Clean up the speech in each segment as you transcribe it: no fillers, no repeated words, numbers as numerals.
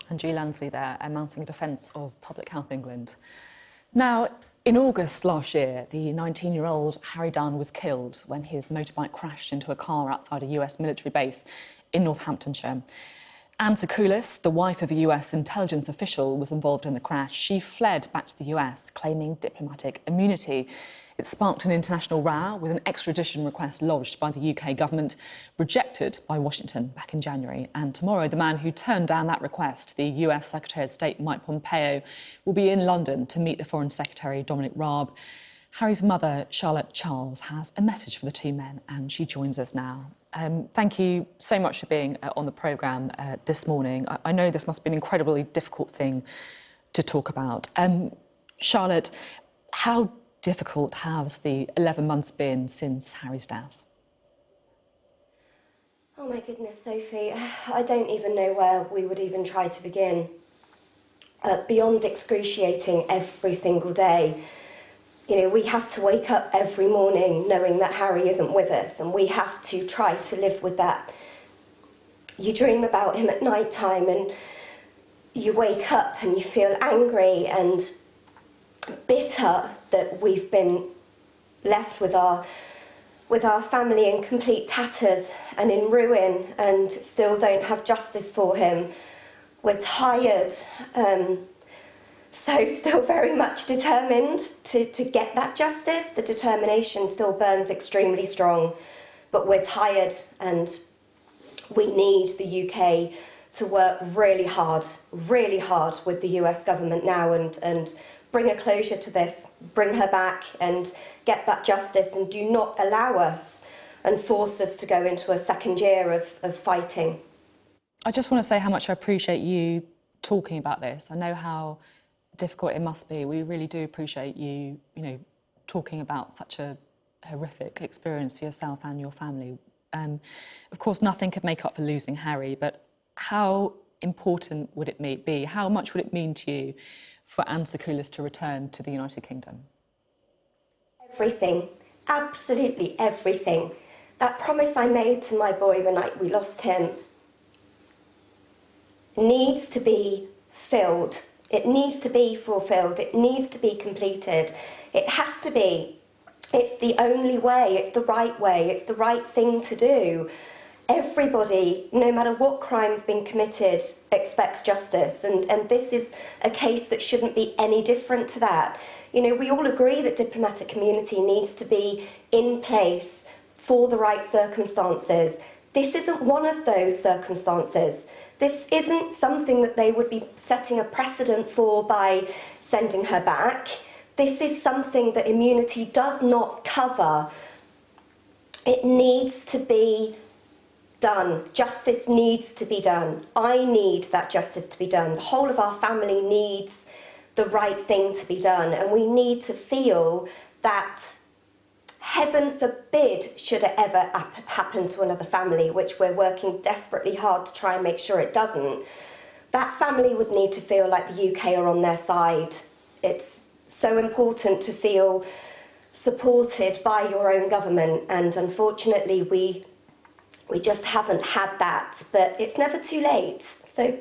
And G. Lansley there, mounting a defence of Public Health England. Now, in August last year, the 19-year-old Harry Dunn was killed when his motorbike crashed into a car outside a US military base in Northamptonshire. Anne Sekulis, the wife of a US intelligence official, was involved in the crash. She fled back to the US, claiming diplomatic immunity. It sparked an international row with an extradition request lodged by the UK government, rejected by Washington back in January. And tomorrow, the man who turned down that request, the US Secretary of State Mike Pompeo, will be in London to meet the Foreign Secretary, Dominic Raab. Harry's mother, Charlotte Charles, has a message for the two men, and she joins us now. Thank you so much for being on the programme this morning. I know this must be an incredibly difficult thing to talk about. Charlotte, how difficult has the 11 months been since Harry's death? Oh my goodness, Sophie, I don't even know where we would even try to begin. Beyond excruciating every single day. You know, we have to wake up every morning knowing that Harry isn't with us, and we have to try to live with that. You dream about him at night time and you wake up and you feel angry and bitter that we've been left with our family in complete tatters and in ruin and still don't have justice for him. We're tired. So still very much determined to get that justice. The determination still burns extremely strong, but we're tired and we need the UK to work really hard with the US government now and bring a closure to this, bring her back and get that justice, and do not allow us and force us to go into a second year of fighting. I just want to say how much I appreciate you talking about this. I know how difficult it must be. We really do appreciate you, talking about such a horrific experience for yourself and your family. Of course, nothing could make up for losing Harry, but how important would it be? How much would it mean to you for Anne Sekulis to return to the United Kingdom? Everything, absolutely everything. That promise I made to my boy the night we lost him needs to be filled. It needs to be fulfilled. It needs to be completed. It has to be. It's the only way. It's the right way. It's the right thing to do. Everybody, no matter what crime's been committed, expects justice. And this is a case that shouldn't be any different to that. You know, we all agree that diplomatic immunity needs to be in place for the right circumstances. This isn't one of those circumstances. This isn't something that they would be setting a precedent for by sending her back. This is something that immunity does not cover. It needs to be done. Justice needs to be done. I need that justice to be done. The whole of our family needs the right thing to be done. And we need to feel that, heaven forbid, should it ever happen to another family, which we're working desperately hard to try and make sure it doesn't, that family would need to feel like the UK are on their side. It's so important to feel supported by your own government, and unfortunately we just haven't had that, but it's never too late. So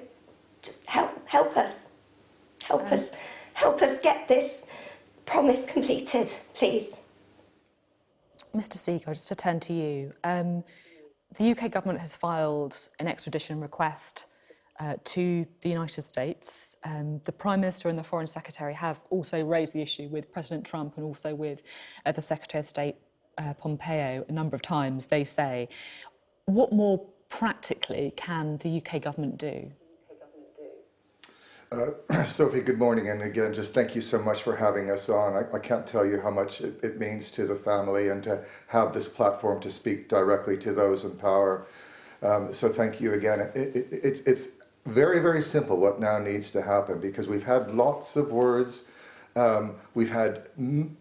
just help us get this promise completed, please. Mr Seeger, just to turn to you. The UK government has filed an extradition request to the United States. The Prime Minister and the Foreign Secretary have also raised the issue with President Trump and also with the Secretary of State Pompeo a number of times, they say. What more practically can the UK government do? Sophie, good morning, and again, just thank you so much for having us on. I can't tell you how much it means to the family and to have this platform to speak directly to those in power. So thank you again. It's very, very simple what now needs to happen, because we've had lots of words. We've had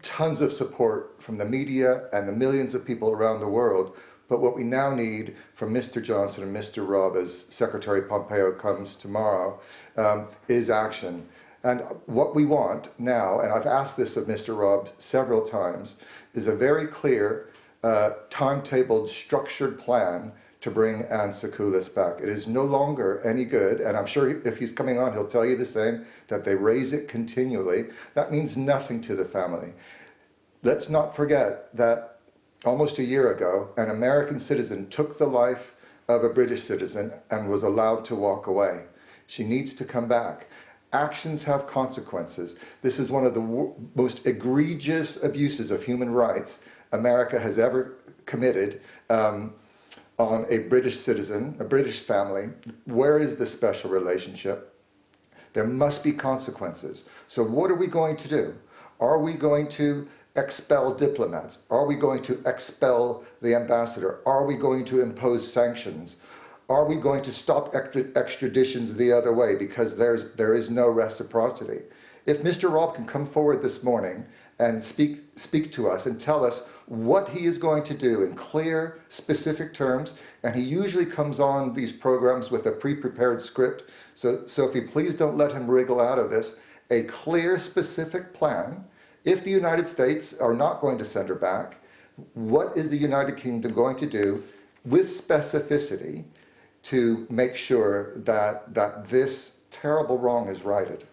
tons of support from the media and the millions of people around the world. But what we now need from Mr. Johnson and Mr. Raab, as Secretary Pompeo comes tomorrow, is action. And what we want now, and I've asked this of Mr. Raab several times, is a very clear, timetabled, structured plan to bring Anne Sekulis back. It is no longer any good, and I'm sure if he's coming on, he'll tell you the same, that they raise it continually. That means nothing to the family. Let's not forget that almost a year ago, an American citizen took the life of a British citizen and was allowed to walk away. She needs to come back. Actions have consequences. This is one of the most egregious abuses of human rights America has ever committed on a British citizen, a British family. Where is the special relationship? There must be consequences. So what are we going to do? Are we going to expel diplomats? Are we going to expel the ambassador? Are we going to impose sanctions? Are we going to stop extraditions the other way because there is no reciprocity? If Mr. Raab can come forward this morning and speak to us and tell us what he is going to do in clear, specific terms, and he usually comes on these programs with a pre-prepared script, so Sophie, please don't let him wriggle out of this, a clear, specific plan. If the United States are not going to send her back, what is the United Kingdom going to do with specificity to make sure that this terrible wrong is righted?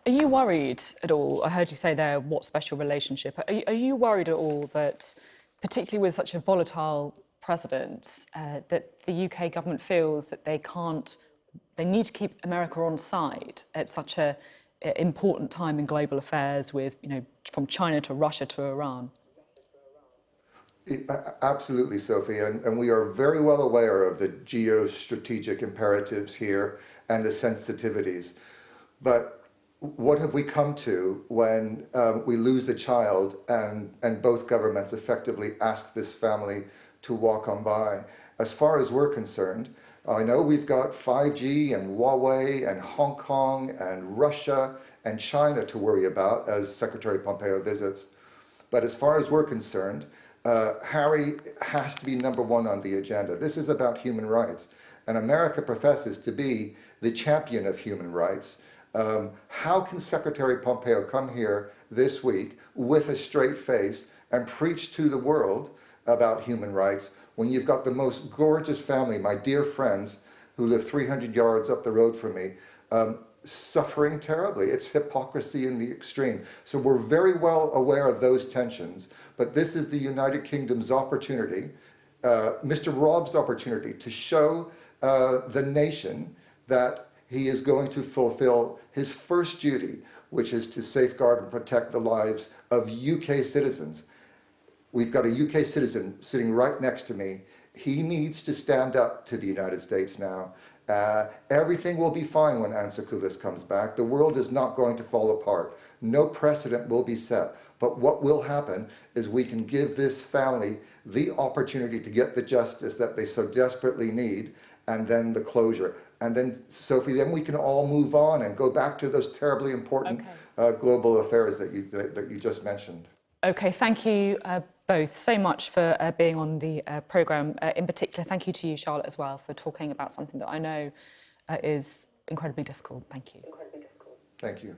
Are you worried at all? I heard you say there, what special relationship? Are you worried at all that, particularly with such a volatile president, that the UK government feels that they need to keep America on side at such a important time in global affairs with, from China to Russia to Iran? Absolutely, Sophie, and we are very well aware of the geostrategic imperatives here and the sensitivities. But what have we come to when we lose a child and both governments effectively ask this family to walk on by? As far as we're concerned, I know we've got 5G and Huawei and Hong Kong and Russia and China to worry about as Secretary Pompeo visits. But as far as we're concerned, Harry has to be number one on the agenda. This is about human rights. And America professes to be the champion of human rights. How can Secretary Pompeo come here this week with a straight face and preach to the world about human rights when you've got the most gorgeous family, my dear friends, who live 300 yards up the road from me, suffering terribly? It's hypocrisy in the extreme. So we're very well aware of those tensions, but this is the United Kingdom's opportunity, Mr. Raab's opportunity, to show the nation that he is going to fulfill his first duty, which is to safeguard and protect the lives of UK citizens. We've got a UK citizen sitting right next to me. He needs to stand up to the United States now. Everything will be fine when Anne Sekulis comes back. The world is not going to fall apart. No precedent will be set. But what will happen is we can give this family the opportunity to get the justice that they so desperately need, and then the closure. And then, Sophie, then we can all move on and go back to those terribly important global affairs that you just mentioned. Okay, thank you both so much for being on the programme. In particular, thank you to you, Charlotte, as well, for talking about something that I know is incredibly difficult. Thank you. Thank you.